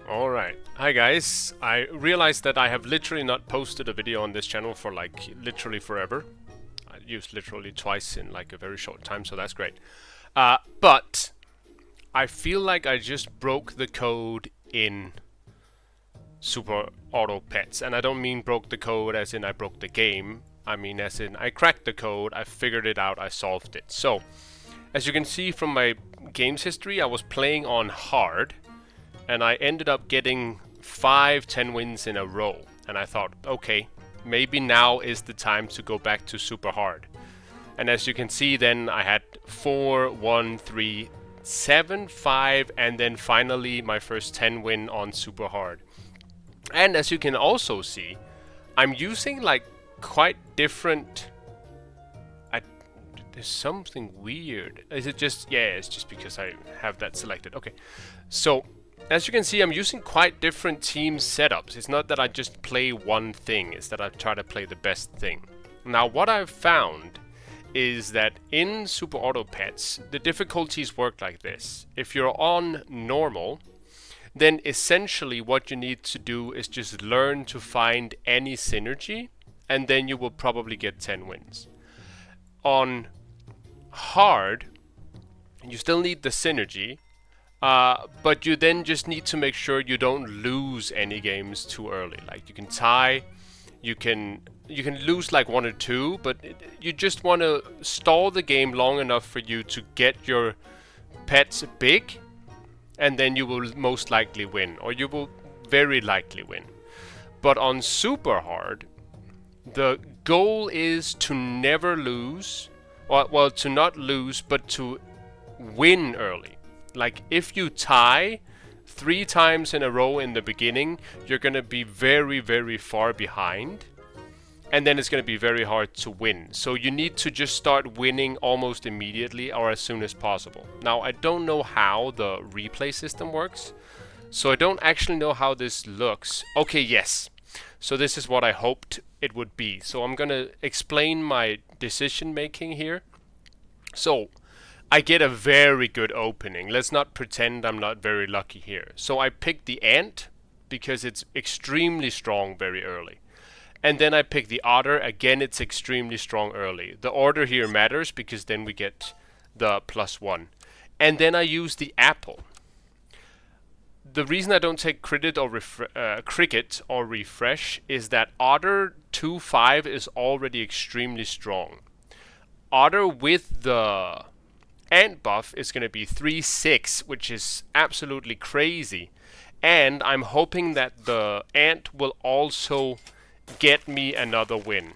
Alright, hi guys. I realized that I have literally not posted a video on this channel for like literally forever. I used literally twice in like a very short time, so that's great. But I feel like I just broke the code in Super Auto Pets, and I don't mean broke the code as in I broke the game. I mean as in I cracked the code, I figured it out, I solved it. So, as you can see from my games history, I was playing on hard, and I ended up getting 5-10 wins in a row. And I thought, okay, maybe now is the time to go back to super hard. And as you can see, then I had 4, 1, 3, 7, 5, and then finally my first 10 win on super hard. And as you can also see, I'm using like quite different. There's something weird. Is it just, yeah, it's just because I have that selected. Okay, so as you can see, I'm using quite different team setups. It's not that I just play one thing, it's that I try to play the best thing. Now, what I've found is that in Super Auto Pets, the difficulties work like this. If you're on normal, then essentially what you need to do is just learn to find any synergy, and then you will probably get 10 wins. On hard, you still need the synergy, but you then just need to make sure you don't lose any games too early. Like you can tie, you can lose like 1 or 2, but you just want to stall the game long enough for you to get your pets big, and then you will most likely win, or you will very likely win. But on super hard, the goal is to never lose, or well, to not lose, but to win early. Like if you tie 3 times in a row in the beginning, you're gonna be very, very far behind, and then it's gonna be very hard to win. So you need to just start winning almost immediately or as soon as possible. Now, I don't know how the replay system works, so I don't actually know how this looks. Okay, yes. So this is what I hoped it would be. So I'm gonna explain my decision making here. So I get a very good opening. Let's not pretend I'm not very lucky here. So I picked the ant because it's extremely strong very early. And then I pick the otter. Again, it's extremely strong early. The order here matters because then we get the +1. And then I use the apple. The reason I don't take cricket or refresh is that otter 2-5 is already extremely strong. Otter with the ant buff is going to be 3-6, which is absolutely crazy. And I'm hoping that the ant will also get me another win.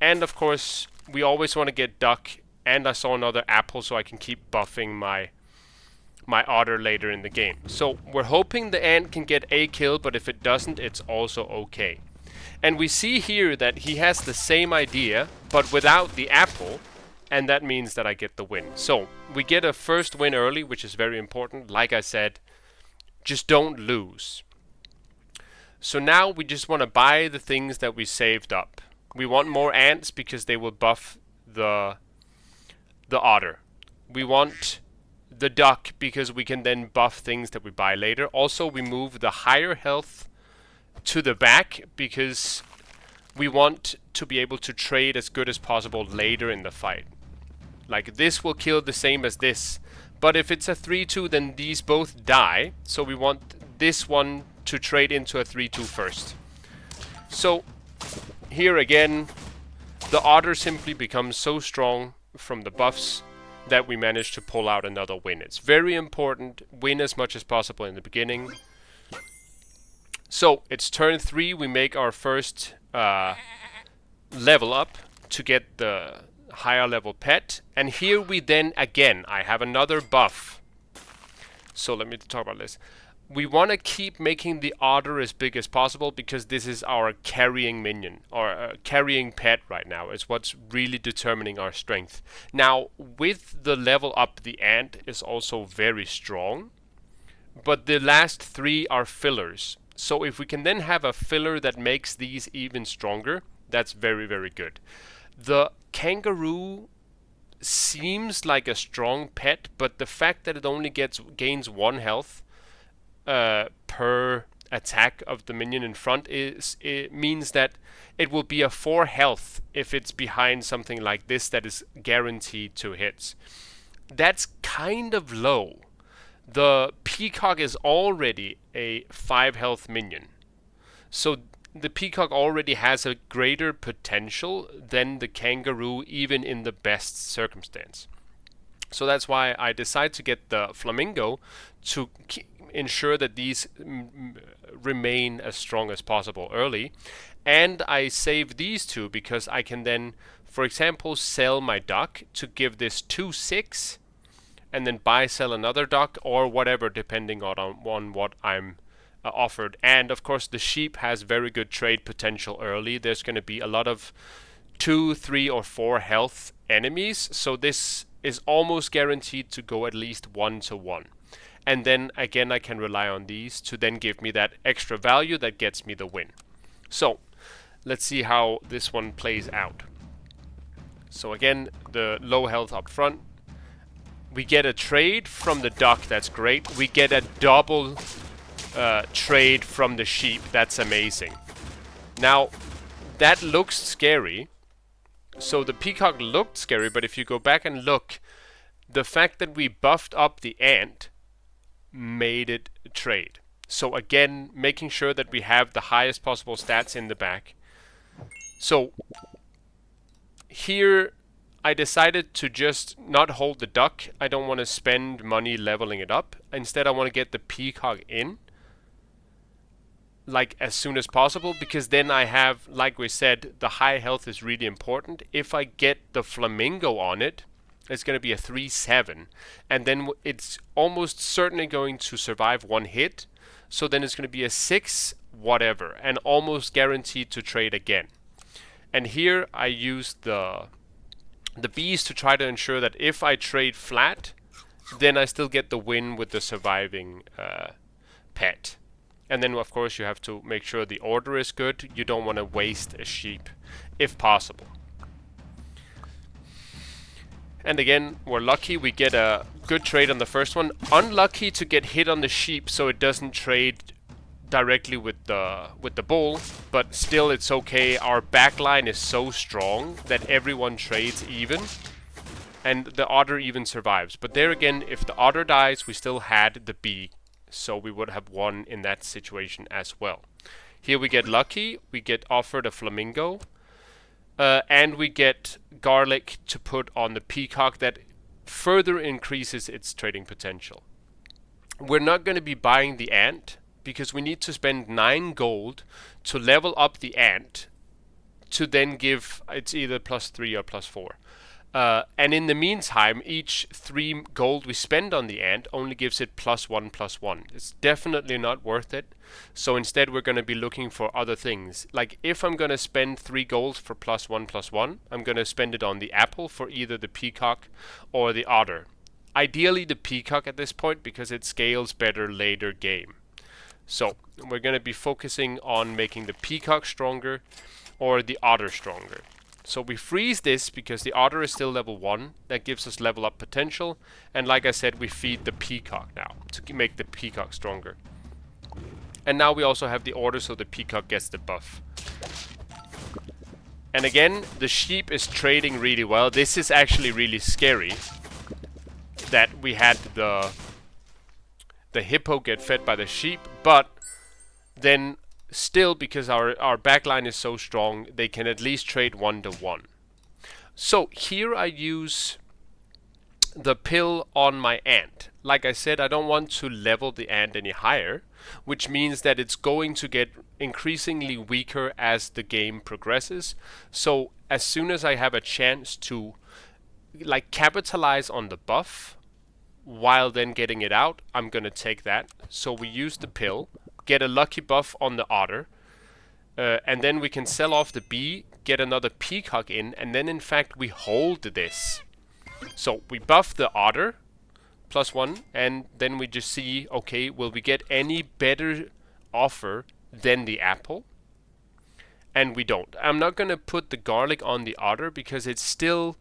And of course, we always want to get duck, and I saw another apple so I can keep buffing my otter later in the game. So we're hoping the ant can get a kill, but if it doesn't, it's also okay. And we see here that he has the same idea, but without the apple, and that means that I get the win. So we get a first win early, which is very important. Like I said, just don't lose. So now we just want to buy the things that we saved up. We want more ants because they will buff the otter. We want the duck because we can then buff things that we buy later. Also, we move the higher health to the back because we want to be able to trade as good as possible later in the fight. Like this will kill the same as this, but if it's a 3-2, then these both die, so we want this one to trade into a 3-2 first. So here again, the otter simply becomes so strong from the buffs that we manage to pull out another win. It's very important, win as much as possible in the beginning. So it's turn 3, we make our first level up to get the higher level pet, and here we then again, I have another buff. So let me talk about this. We want to keep making the otter as big as possible because this is our carrying minion, or carrying pet right now. It's what's really determining our strength. Now, with the level up, the ant is also very strong, but the last 3 are fillers. So if we can then have a filler that makes these even stronger, that's very, very good. The kangaroo seems like a strong pet, but the fact that it only gains 1 health per attack of the minion in front it means that it will be a 4 health if it's behind something like this that is guaranteed to hit. That's kind of low. The Peacock is already a 5 health minion, so the Peacock already has a greater potential than the Kangaroo, even in the best circumstance. So that's why I decided to get the Flamingo to ensure that these remain as strong as possible early. And I save these two because I can then, for example, sell my duck to give this 2/6 and then buy, sell another duck or whatever, depending on what I'm offered. And of course the sheep has very good trade potential early. There's going to be a lot of 2, 3 or 4 health enemies, so this is almost guaranteed to go at least 1-to-1. And then again I can rely on these to then give me that extra value that gets me the win. So let's see how this one plays out. So again, the low health up front. We get a trade from the duck, that's great. We get a double trade from the sheep, that's amazing. Now that looks scary. So the Peacock looked scary, but if you go back and look, the fact that we buffed up the ant made it a trade. So again, making sure that we have the highest possible stats in the back. So here I decided to just not hold the duck. I don't want to spend money leveling it up. Instead I want to get the Peacock in like as soon as possible, because then I have, like we said, the high health is really important. If I get the Flamingo on it, it's going to be a 3/7, and then it's almost certainly going to survive one hit, so then it's going to be a 6 whatever and almost guaranteed to trade again. And here I use the bees to try to ensure that if I trade flat, then I still get the win with the surviving pet. And then of course you have to make sure the order is good. You don't want to waste a sheep if possible. And again, we're lucky we get a good trade on the first one. Unlucky to get hit on the sheep, so it doesn't trade directly with the bull, but still it's okay. Our backline is so strong that everyone trades even, and the otter even survives. But there again, if the otter dies, we still had the bee, so we would have won in that situation as well. Here we get lucky, we get offered a Flamingo, and we get garlic to put on the Peacock that further increases its trading potential. We're not going to be buying the ant because we need to spend 9 gold to level up the ant to then give, it's either +3 or +4. And in the meantime, each 3 gold we spend on the ant only gives it +1/+1. It's definitely not worth it. So instead we're going to be looking for other things. Like if I'm going to spend 3 gold for +1/+1, I'm going to spend it on the apple for either the Peacock or the otter. Ideally the Peacock at this point because it scales better later game. So we're going to be focusing on making the Peacock stronger or the otter stronger. So we freeze this because the otter is still level 1. That gives us level up potential. And like I said, we feed the Peacock now to make the Peacock stronger. And now we also have the order, so the Peacock gets the buff. And again, the sheep is trading really well. This is actually really scary that we had the hippo get fed by the sheep, but then still, because our backline is so strong, they can at least trade 1-to-1. So here I use the pill on my ant. Like I said, I don't want to level the ant any higher, which means that it's going to get increasingly weaker as the game progresses. So as soon as I have a chance to like capitalize on the buff while then getting it out, I'm gonna take that. So we use the pill, get a lucky buff on the otter, and then we can sell off the bee, get another Peacock in, and then in fact we hold this. So we buff the otter +1, and then we just see, okay, will we get any better offer than the apple? And we don't. I'm not gonna put the garlic on the otter because it's still,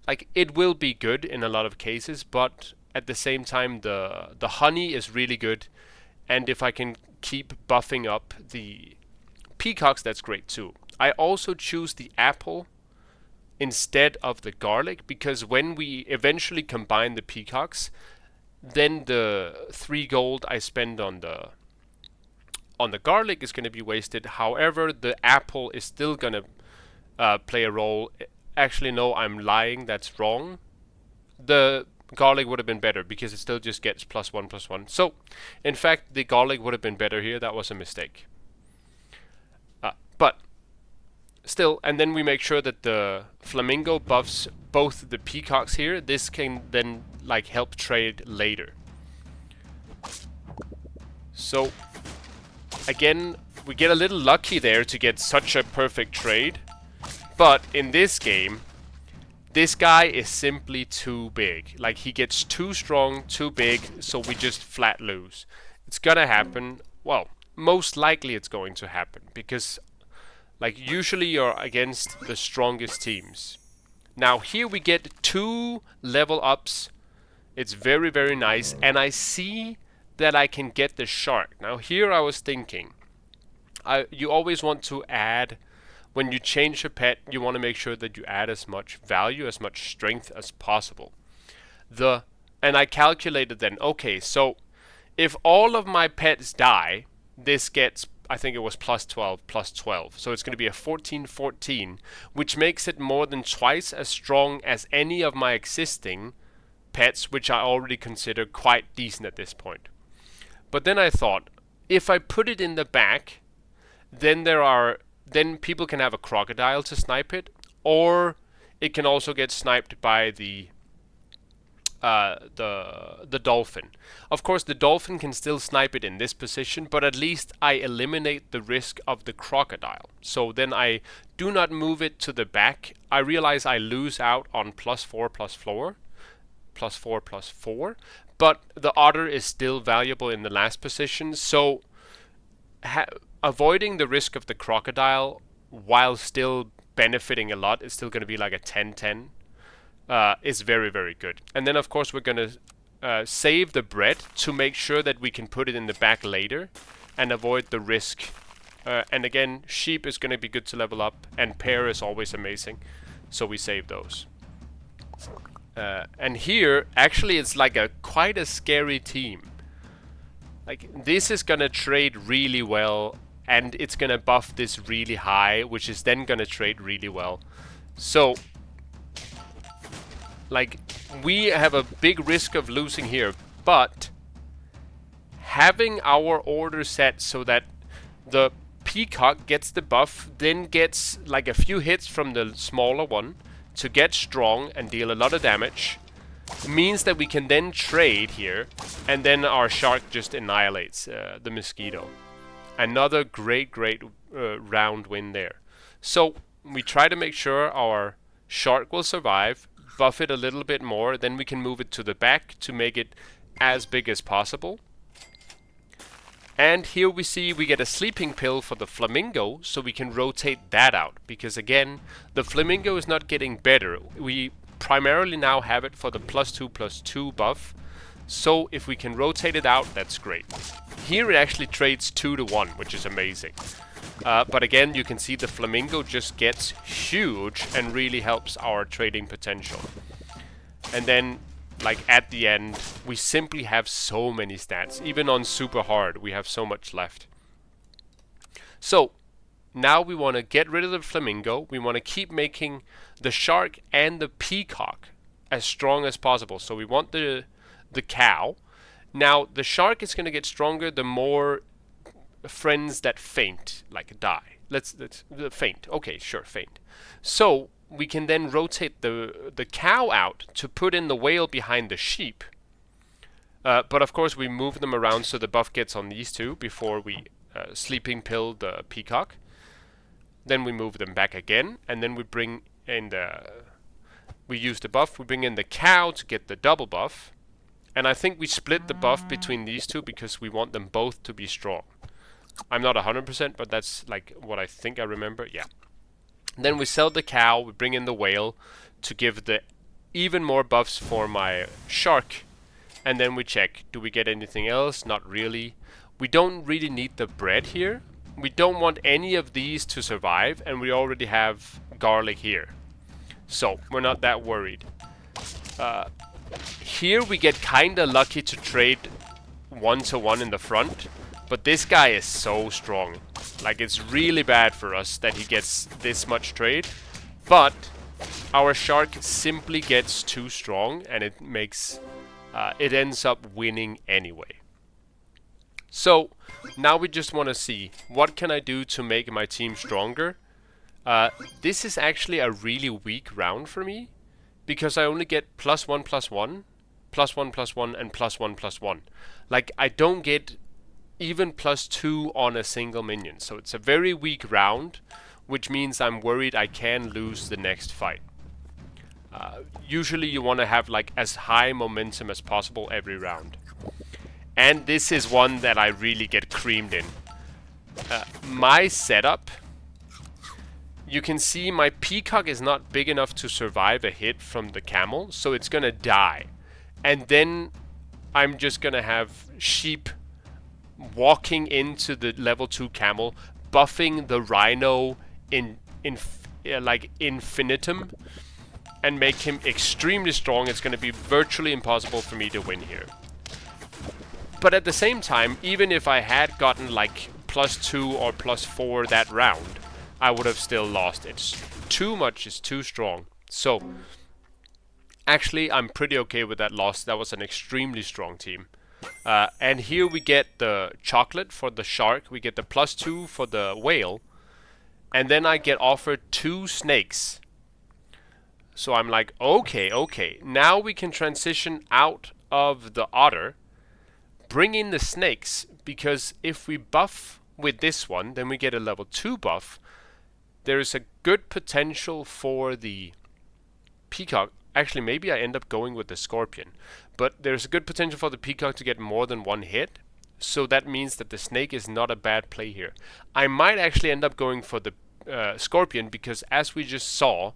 like, it will be good in a lot of cases, but at the same time the honey is really good. And if I can keep buffing up the peacocks, that's great too. I also choose the apple instead of the garlic, because when we eventually combine the peacocks, then the 3 gold I spend on the garlic is going to be wasted. However, the apple is still going to play a role. Actually, no, I'm lying. That's wrong. The garlic would have been better because it still just gets +1/+1. So, in fact, the garlic would have been better here. That was a mistake. But still, and then we make sure that the flamingo buffs both the peacocks here. This can then like help trade later. So again, we get a little lucky there to get such a perfect trade. But in this game, this guy is simply too big. Like, he gets too strong, too big, so we just flat lose. It's gonna happen. Well, most likely it's going to happen, because like usually you're against the strongest teams. Now here we get 2 level ups. It's very, very nice, and I see that I can get the shark. Now here I was thinking, you always want to add, when you change a pet, you want to make sure that you add as much value, as much strength as possible. And I calculated then, okay, so if all of my pets die, this gets, I think it was +12, +12. So it's going to be a 14/14, which makes it more than twice as strong as any of my existing pets, which I already consider quite decent at this point. But then I thought, if I put it in the back, then people can have a crocodile to snipe it, or it can also get sniped by the dolphin. Of course, the dolphin can still snipe it in this position, but at least I eliminate the risk of the crocodile. So then I do not move it to the back. I realize I lose out on +4/+4, +4/+4, but the otter is still valuable in the last position. So avoiding the risk of the crocodile while still benefiting a lot, is still going to be like a 10/10. Is very, very good. And then of course we're going to save the bread to make sure that we can put it in the back later and avoid the risk. And again, sheep is going to be good to level up, and pear is always amazing, so we save those. And here actually it's like quite a scary team. Like, this is going to trade really well, and it's going to buff this really high, which is then going to trade really well. So like, we have a big risk of losing here, but having our order set so that the peacock gets the buff, then gets like a few hits from the smaller one to get strong and deal a lot of damage, means that we can then trade here, and then our shark just annihilates the mosquito. Another great round win there. So we try to make sure our shark will survive, buff it a little bit more, then we can move it to the back to make it as big as possible. And here we see we get a sleeping pill for the flamingo, so we can rotate that out, because again, the flamingo is not getting better. We primarily now have it for the +2/+2 buff, so if we can rotate it out, that's great. Here it actually trades 2-to-1, which is amazing. But again, you can see the flamingo just gets huge and really helps our trading potential. And then, like, at the end, we simply have so many stats. Even on super hard, we have so much left. So now we want to get rid of the flamingo. We want to keep making the shark and the peacock as strong as possible. So we want the cow. Now the shark is going to get stronger the more friends that faint, like die. Let's faint. Okay, sure, faint. So we can then rotate the cow out to put in the whale behind the sheep. But of course we move them around so the buff gets on these two before we sleeping pill the peacock. Then we move them back again, and then we bring in we use the buff, we bring in the cow to get the double buff. And I think we split the buff between these two because we want them both to be strong. I'm not 100%, but that's like what I think I remember. Yeah. Then we sell the cow, we bring in the whale to give the even more buffs for my shark. And then we check, do we get anything else? Not really. We don't really need the bread here. We don't want any of these to survive, and we already have garlic here. So we're not that worried. Here we get kinda lucky to trade 1-to-1 in the front, but this guy is so strong. Like, it's really bad for us that he gets this much trade, but our shark simply gets too strong, and it makes it ends up winning anyway. So now we just want to see, what can I do to make my team stronger? This is actually a really weak round for me, because I only get +1, +1, +1, +1, and +1, +1. Like, I don't get even +2 on a single minion. So it's a very weak round, which means I'm worried I can lose the next fight. Usually you want to have like as high momentum as possible every round. And this is one that I really get creamed in. My setup, you can see my peacock is not big enough to survive a hit from the camel, so it's gonna die. And then I'm just gonna have sheep walking into the level 2 camel, buffing the rhino like infinitum, and make him extremely strong. It's gonna be virtually impossible for me to win here. But at the same time, even if I had gotten like +2 or +4 that round, I would have still lost. It's too much, it's too strong. So actually I'm pretty okay with that loss. That was an extremely strong team. And here we get the chocolate for the shark, we get the +2 for the whale, and then I get offered 2 snakes. So I'm like, okay, now we can transition out of the otter, bring in the snakes, because if we buff with this one, then we get a level 2 buff. There is a good potential for the peacock. Actually, maybe I end up going with the scorpion. But there's a good potential for the peacock to get more than 1 hit. So that means that the snake is not a bad play here. I might actually end up going for the scorpion, because as we just saw,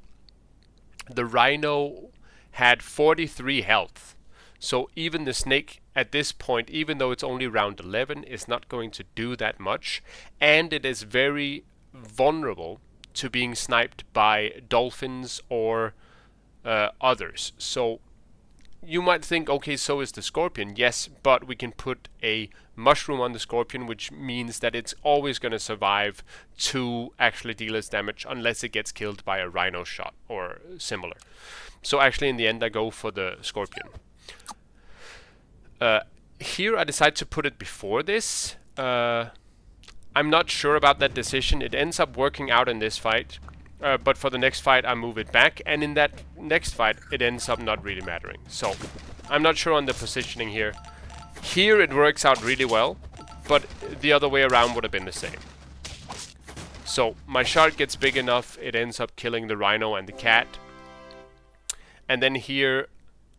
the rhino had 43 health. So even the snake at this point, even though it's only round 11, is not going to do that much. And it is very vulnerable to being sniped by dolphins or others. So you might think, okay, so is the scorpion. Yes, but we can put a mushroom on the scorpion, which means that it's always going to survive to actually deal its damage unless it gets killed by a rhino shot or similar. So actually in the end I go for the scorpion. Here I decide to put it before this. I'm not sure about that decision. It ends up working out in this fight. But for the next fight I move it back, and in that next fight it ends up not really mattering. So I'm not sure on the positioning here. Here it works out really well, but the other way around would have been the same. So my shark gets big enough, it ends up killing the rhino and the cat. And then here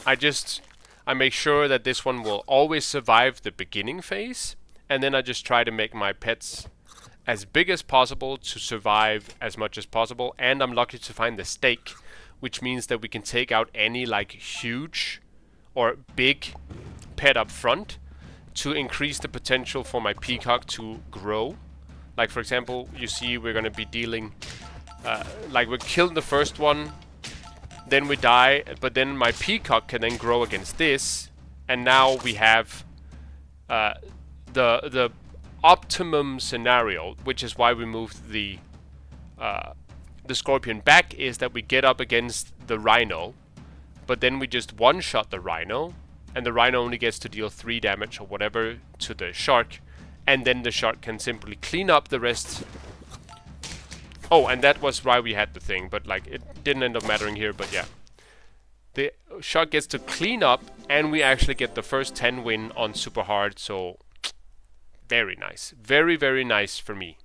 I make sure that this one will always survive the beginning phase, and then I just try to make my pets as big as possible to survive as much as possible. And I'm lucky to find the stake, which means that we can take out any like huge or big pet up front to increase the potential for my peacock to grow. Like for example, you see we're going to be dealing like we killed the first one, then we die, but then my peacock can then grow against this, and now we have the optimum scenario, which is why we moved the scorpion back, is that we get up against the rhino, but then we just one-shot the rhino, and the rhino only gets to deal 3 damage or whatever to the shark, and then the shark can simply clean up the rest. Oh, and that was why we had the thing, but like it didn't end up mattering here, but yeah. The shark gets to clean up, and we actually get the first 10 win on super hard, so very nice. Very, very nice for me.